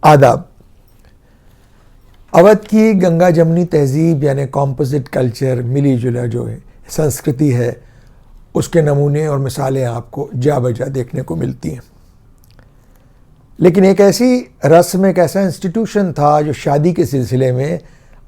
आदाब। अवध की गंगा जमनी तहजीब यानी कॉम्पोजिट कल्चर, मिली जुला जो है संस्कृति है, उसके नमूने और मिसालें आपको जा बजा देखने को मिलती हैं। लेकिन एक ऐसी रस्म, एक ऐसा इंस्टीट्यूशन था जो शादी के सिलसिले में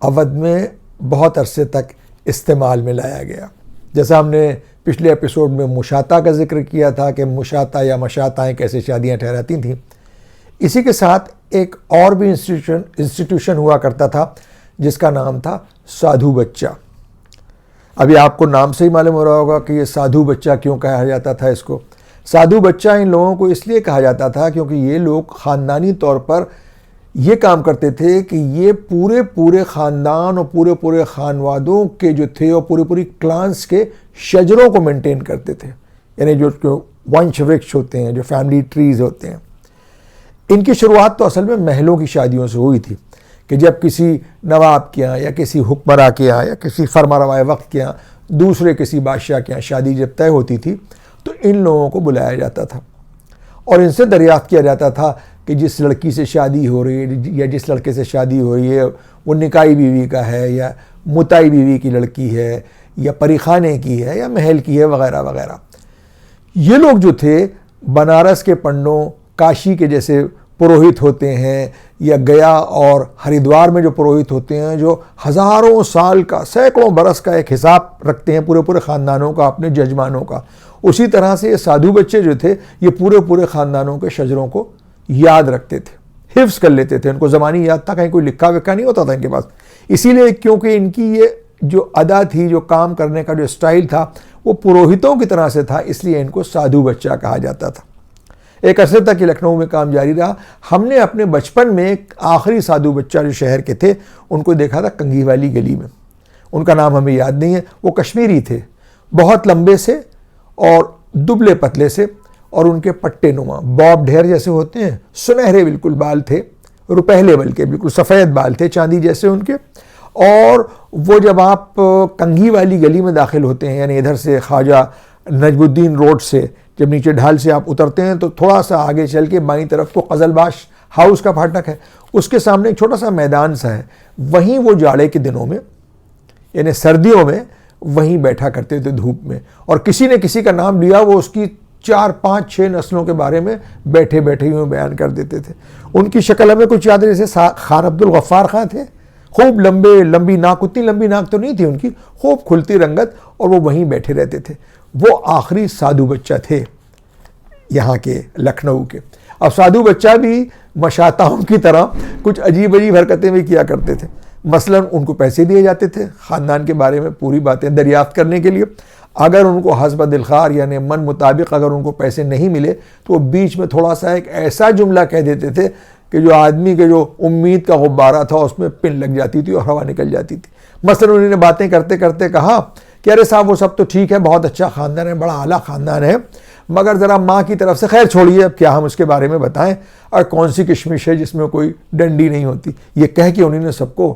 अवध में बहुत अरसे तक इस्तेमाल में लाया गया। जैसा हमने पिछले एपिसोड में मुशाता का जिक्र किया था कि मुशाता या मशाताएँ कैसे शादियाँ ठहराती थीं, इसी के साथ एक और भी इंस्टीट्यूशन हुआ करता था जिसका नाम था साधु बच्चा। अभी आपको नाम से ही मालूम हो रहा होगा कि ये साधु बच्चा क्यों कहा जाता था। इसको साधु बच्चा इन लोगों को इसलिए कहा जाता था क्योंकि ये लोग ख़ानदानी तौर पर ये काम करते थे कि ये पूरे ख़ानदान और पूरे खानवादों के जो थे और पूरी क्लान्स के शजरों को मेंटेन करते थे, यानी जो वंश वृक्ष होते हैं, जो फैमिली ट्रीज़ होते हैं। इनकी शुरुआत तो असल में महलों की शादियों से हुई थी कि जब किसी नवाब के यहाँ या किसी हुक्मरां के यहाँ या किसी फरमारवाए वक्त के यहाँ दूसरे किसी बादशाह के यहाँ शादी जब तय होती थी तो इन लोगों को बुलाया जाता था और इनसे दरियाफ्त किया जाता था कि जिस लड़की से शादी हो रही है या जिस लड़के से शादी हो रही है वो निकाई बीवी का है या मुताई बीवी की लड़की है या परीखाने की है या महल की है, वगैरह वगैरह। ये लोग जो थे बनारस के पंडों, काशी के जैसे पुरोहित होते हैं या गया और हरिद्वार में जो पुरोहित होते हैं, जो हज़ारों साल का, सैकड़ों बरस का एक हिसाब रखते हैं पूरे ख़ानदानों का, अपने जजमानों का, उसी तरह से ये साधु बच्चे जो थे ये पूरे ख़ानदानों के शजरों को याद रखते थे, हिफ्ज़ कर लेते थे। उनको ज़बानी याद था, कहीं कोई लिखा विक्का नहीं होता था इनके पास। इसीलिए क्योंकि इनकी ये जो अदा थी, जो काम करने का जो स्टाइल था वो पुरोहितों की तरह से था, इसलिए इनको साधु बच्चा कहा जाता था। एक अरसे तक ये लखनऊ में काम जारी रहा। हमने अपने बचपन में एक आखिरी साधु बच्चा जो शहर के थे उनको देखा था कंघी वाली गली में। उनका नाम हमें याद नहीं है। वो कश्मीरी थे, बहुत लंबे से और दुबले पतले से, और उनके पट्टे नुमा बॉब ढेर जैसे होते हैं, सुनहरे बिल्कुल बाल थे, रुपहले बल्कि बिल्कुल सफ़ेद बाल थे, चांदी जैसे उनके। और वो जब आप कंघी वाली गली में दाखिल होते हैं, यानी इधर से ख्वाजा नजमुद्दीन रोड से जब नीचे ढाल से आप उतरते हैं तो थोड़ा सा आगे चल के बाईं तरफ को कज़लबाश हाउस का फाटक है, उसके सामने एक छोटा सा मैदान सा है। वहीं वो जाड़े के दिनों में, यानी सर्दियों में, वहीं बैठा करते थे धूप में, और किसी ने किसी का नाम लिया वो उसकी 4, 5, 6 नस्लों के बारे में बैठे हुए बयान कर देते थे। उनकी शक्ल हमें कुछ याद है, जैसे खान अब्दुल गफ्फार खां थे, खूब लंबी नाक, उतनी लंबी नाक तो नहीं थी उनकी, खूब खुलती रंगत, और वो वहीं बैठे रहते थे। वो आखिरी साधु बच्चा थे यहाँ के लखनऊ के। अब साधु बच्चा भी मशाताओं की तरह कुछ अजीब हरकतें भी किया करते थे। मसलन उनको पैसे दिए जाते थे ख़ानदान के बारे में पूरी बातें दरियाफ्त करने के लिए। अगर उनको हस्ब दिलखार यानी मन मुताबिक अगर उनको पैसे नहीं मिले तो वो बीच में थोड़ा सा एक ऐसा जुमला कह देते थे कि जो आदमी के जो उम्मीद का गुब्बारा था उसमें पिन लग जाती थी और हवा निकल जाती थी। मसलन उन्होंने बातें करते करते कहा कि अरे साहब वो सब तो ठीक है, बहुत अच्छा ख़ानदान है, बड़ा आला ख़ानदान है, मगर ज़रा माँ की तरफ से, खैर छोड़िए अब क्या हम उसके बारे में बताएं, और कौन सी किशमिश है जिसमें कोई डंडी नहीं होती। ये कह के उन्होंने सबको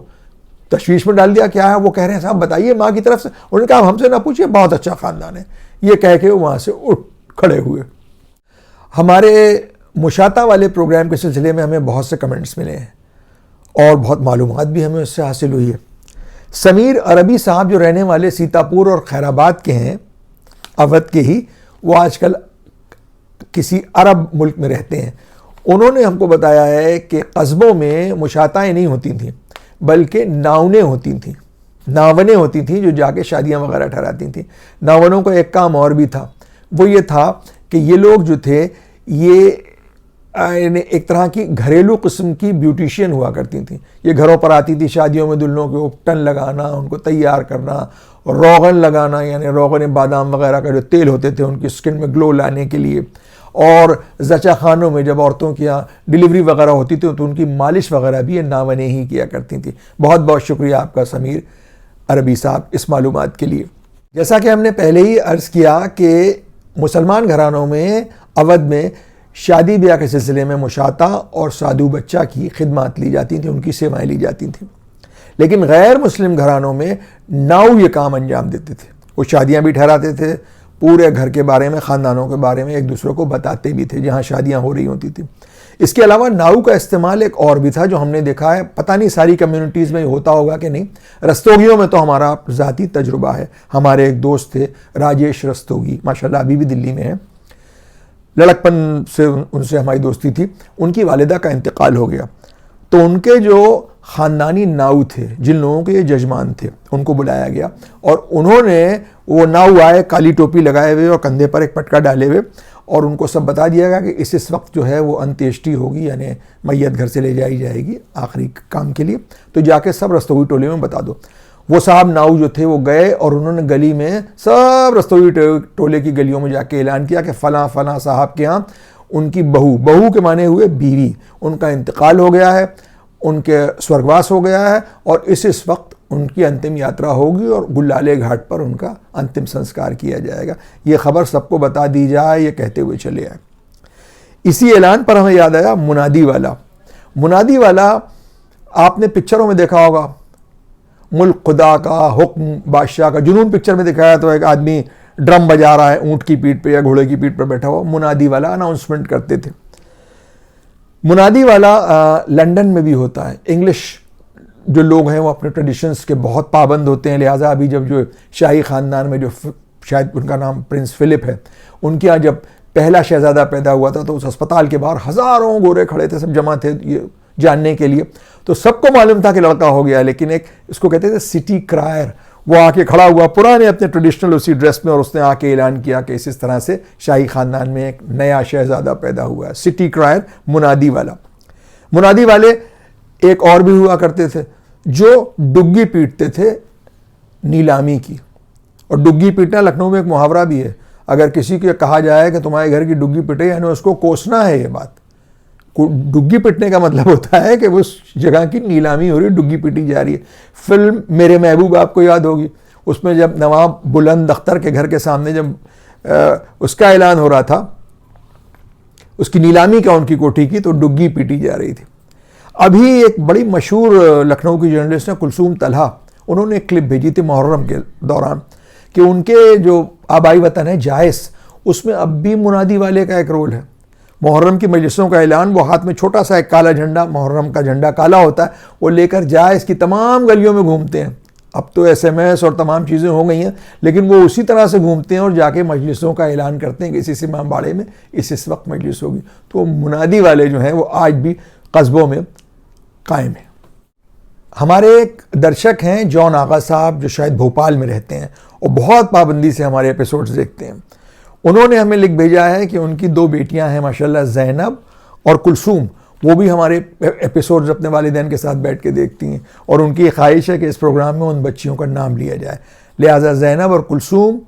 तशवीश में डाल दिया। क्या है वो कह रहे हैं, साहब बताइए माँ की तरफ से। उन्होंने कहा हमसे ना पूछिए, बहुत अच्छा ख़ानदान है। ये कह के वो वहाँ से उठ खड़े हुए। हमारे मुशाता वाले प्रोग्राम के सिलसिले में हमें बहुत से कमेंट्स मिले हैं और बहुत मालूमात भी हमें उससे हासिल हुई है। समीर अरबी साहब जो रहने वाले सीतापुर और खैराबाद के हैं, अवध के ही, वो आजकल किसी अरब मुल्क में रहते हैं। उन्होंने हमको बताया है कि कस्बों में मुशाताएँ नहीं होती थीं बल्कि नावनें होती थीं। नावनें होती थीं जो जाके शादियाँ वगैरह ठहराती थीं। नावनों का एक काम और भी था, वो ये था कि ये लोग जो थे ये एक तरह की घरेलू किस्म की ब्यूटिशियन हुआ करती थी। ये घरों पर आती थी शादियों में, दुल्हनों के उपटन लगाना, उनको तैयार करना, रोगन लगाना यानी रोगन बादाम वगैरह का जो तेल होते थे उनकी स्किन में ग्लो लाने के लिए, और ज़चा खानों में जब औरतों की यहाँ डिलीवरी वगैरह होती थी तो उनकी मालिश वगैरह भी ये नावने ही किया करती थी। बहुत बहुत शुक्रिया आपका समीर अरबी साहब इस मालूमात के लिए। जैसा कि हमने पहले ही अर्ज़ किया कि मुसलमान घरानों में, अवध में, शादी ब्याह के सिलसिले में मुशाता और साधु बच्चा की खिदमत ली जाती थी, उनकी सेवाएं ली जाती थीं। लेकिन गैर मुस्लिम घरानों में नाऊ ये काम अंजाम देते थे। वो शादियां भी ठहराते थे, पूरे घर के बारे में, ख़ानदानों के बारे में एक दूसरे को बताते भी थे जहाँ शादियाँ हो रही होती थी। इसके अलावा नाऊ का इस्तेमाल एक और भी था जो हमने देखा है, पता नहीं सारी कम्युनिटीज़ में होता होगा कि नहीं। रस्तोगियों में तो हमारा ज़ाती तजुर्बा है। हमारे एक दोस्त थे राजेश रस्तोगी, माशाल्लाह अभी भी दिल्ली में है। लड़कपन से उनसे हमारी दोस्ती थी। उनकी वालिदा का इंतकाल हो गया, तो उनके जो ख़ानदानी नाऊ थे, जिन लोगों के जजमान थे, उनको बुलाया गया और उन्होंने, वो नाऊ आए काली टोपी लगाए हुए और कंधे पर एक पटका डाले हुए, और उनको सब बता दिया गया कि इस वक्त जो है वो अंत्येष्टि होगी, यानी मैयत घर से ले जाई जाएगी आखिरी काम के लिए, तो जाके सब रस्तोगी टोले में बता दो। वो साहब नाऊ जो थे वो गए और उन्होंने गली में सब रस्तोगी टोले की गलियों में जाके ऐलान किया कि फ़लाँ फ़लाँ साहब के यहाँ उनकी बहू के माने हुए बीवी, उनका इंतकाल हो गया है, उनके स्वर्गवास हो गया है और इस वक्त उनकी अंतिम यात्रा होगी और गुल्लाले घाट पर उनका अंतिम संस्कार किया जाएगा। ये खबर सबको बता दी जाए, ये कहते हुए चले आए। इसी ऐलान पर हमें याद आया मुनादी वाला। मुनादी वाला आपने पिक्चरों में देखा होगा, मुल्क खुदा का, हुक्म बादशाह का, जुनून पिक्चर में दिखाया तो एक आदमी ड्रम बजा रहा है ऊँट की पीठ पे या घोड़े की पीठ पर बैठा हुआ, मुनादी वाला अनाउंसमेंट करते थे। मुनादी वाला लंदन में भी होता है। इंग्लिश जो लोग हैं वो अपने ट्रेडिशंस के बहुत पाबंद होते हैं, लिहाजा अभी जब जो शाही ख़ानदान में जो शायद उनका नाम प्रिंस फिलिप है, उनके यहाँ जब पहला शहज़ादा पैदा हुआ था तो उस अस्पताल के बाहर हज़ारों गोरे खड़े थे, सब जमा थे ये जानने के लिए। तो सबको मालूम था कि लड़का हो गया, लेकिन एक इसको कहते थे सिटी क्रायर, वो आके खड़ा हुआ पुराने अपने ट्रेडिशनल उसी ड्रेस में और उसने आके ऐलान किया कि इस तरह से शाही ख़ानदान में एक नया शहज़ादा पैदा हुआ है। सिटी क्रायर मुनादी वाला। मुनादी वाले एक और भी हुआ करते थे जो डुग्गी पीटते थे नीलामी की। और डुग्गी पीटना लखनऊ में एक मुहावरा भी है, अगर किसी को कहा जाए कि तुम्हारे घर की डुग्गी पिटे, यानी उसको कोसना है। ये बात, डुग्गी पिटने का मतलब होता है कि उस जगह की नीलामी हो रही, डुग्गी पीटी जा रही है। फिल्म मेरे महबूब आपको याद होगी, उसमें जब नवाब बुलंद अख्तर के घर के सामने जब उसका ऐलान हो रहा था, उसकी नीलामी का उनकी कोठी की, तो डुग्गी पीटी जा रही थी। अभी एक बड़ी मशहूर लखनऊ की जर्नलिस्ट है कुलसूम तलहा, उन्होंने एक क्लिप भेजी थी मुहर्रम के दौरान कि उनके जो आबाई वतन है जायस, उसमें अब भी मुनादी वाले का एक रोल है। मुहर्रम की मजलिसों का ऐलान, वो हाथ में छोटा सा एक काला झंडा, मुहर्रम का झंडा काला होता है, वो लेकर जायस की तमाम गलियों में घूमते हैं। अब तो SMS और तमाम चीज़ें हो गई हैं, लेकिन वो उसी तरह से घूमते हैं और जाके मजलिसों का ऐलान करते हैं कि इस इमाम बाड़े में इस वक्त मजलिस होगी। तो मुनादी वाले जो हैं वो आज भी कस्बों में कायम है। हमारे एक दर्शक हैं जॉन आगा साहब, जो शायद भोपाल में रहते हैं और बहुत पाबंदी से हमारे एपिसोड्स देखते हैं। उन्होंने हमें लिख भेजा है कि उनकी 2 बेटियां हैं माशाल्लाह, ज़ैनब और कुलसूम, वो भी हमारे एपिसोड्स अपने वालिदैन के साथ बैठ के देखती हैं और उनकी ख्वाहिश है कि इस प्रोग्राम में उन बच्चियों का नाम लिया जाए। लिहाजा ज़ैनब और कुलसूम,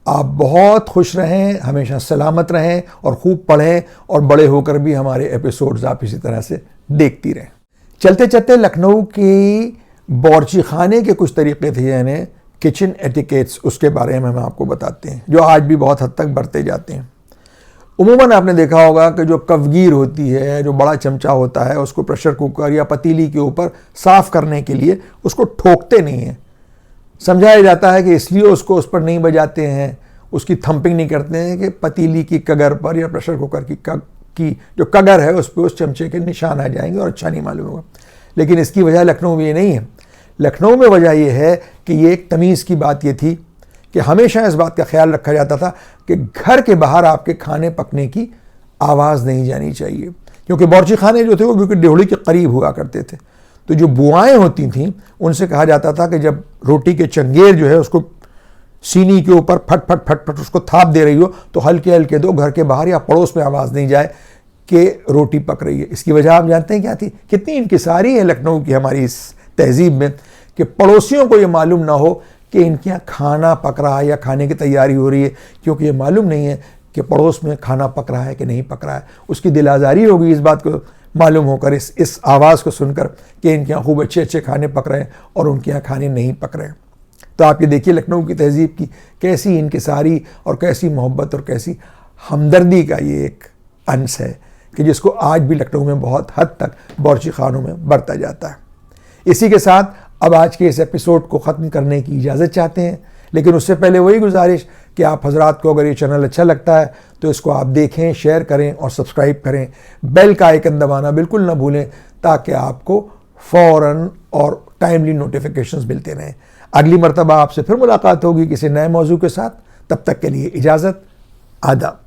आप बहुत खुश रहें, हमेशा सलामत रहें और खूब पढ़ें और बड़े होकर भी हमारे एपिसोड्स आप इसी तरह से देखती रहें। चलते चलते लखनऊ की बावर्ची खाने के कुछ तरीक़े थे, यानी किचन एटिकेट्स, उसके बारे में हम आपको बताते हैं, जो आज भी बहुत हद तक बरते जाते हैं। उमूमन आपने देखा होगा कि जो कवगीर होती है, जो बड़ा चमचा होता है, उसको प्रेशर कुकर या पतीली के ऊपर साफ़ करने के लिए उसको ठोकते नहीं हैं। समझाया जाता है कि इसलिए उसको उस पर नहीं बजाते हैं, उसकी थंपिंग नहीं करते हैं कि पतीली की कगर पर या प्रेशर कुकर की जो कगर है उस पर उस चमचे के निशान आ जाएंगे और अच्छा नहीं मालूम होगा। लेकिन इसकी वजह लखनऊ में ये नहीं है। लखनऊ में वजह यह है कि ये एक तमीज़ की बात ये थी कि हमेशा इस बात का ख्याल रखा जाता था कि घर के बाहर आपके खाने पकने की आवाज़ नहीं जानी चाहिए, क्योंकि बावर्ची खाने जो थे वो बिल्कुल डेहड़ी के करीब हुआ करते थे। तो जो बुआएँ होती थीं उनसे कहा जाता था कि जब रोटी के चंगेर जो है उसको सीनी के ऊपर फट फट फट फट उसको थाप दे रही हो तो हल्के हल्के दो, घर के बाहर या पड़ोस में आवाज़ नहीं जाए कि रोटी पक रही है। इसकी वजह आप जानते हैं क्या थी? कितनी इंकिसारी है लखनऊ की हमारी इस तहजीब में कि पड़ोसियों को ये मालूम ना हो कि इनके यहाँ खाना पक रहा है या खाने की तैयारी हो रही है, क्योंकि ये मालूम नहीं है कि पड़ोस में खाना पक रहा है कि नहीं पक रहा है। उसकी दिल आज़ारी होगी इस बात को मालूम होकर, इस आवाज़ को सुनकर कि इनके यहाँ खूब अच्छे अच्छे खाने पक रहे हैं और उनके यहाँ खाने नहीं पक रहे हैं। तो आप ये देखिए लखनऊ की तहजीब की कैसी इंकिसारी और कैसी मोहब्बत और कैसी हमदर्दी का ये एक अंश है कि जिसको आज भी लखनऊ में बहुत हद तक बावर्ची खानों में बरता जाता है। इसी के साथ अब आज के इस एपिसोड को ख़त्म करने की इजाज़त चाहते हैं, लेकिन उससे पहले वही गुजारिश कि आप हजरात को अगर ये चैनल अच्छा लगता है तो इसको आप देखें, शेयर करें और सब्सक्राइब करें। बेल का आइकन दबाना बिल्कुल ना भूलें ताकि आपको फ़ौरन और टाइमली नोटिफिकेशंस मिलते रहें। अगली मरतबा आपसे फिर मुलाकात होगी किसी नए मौजू के साथ। तब तक के लिए इजाज़त, आदाब।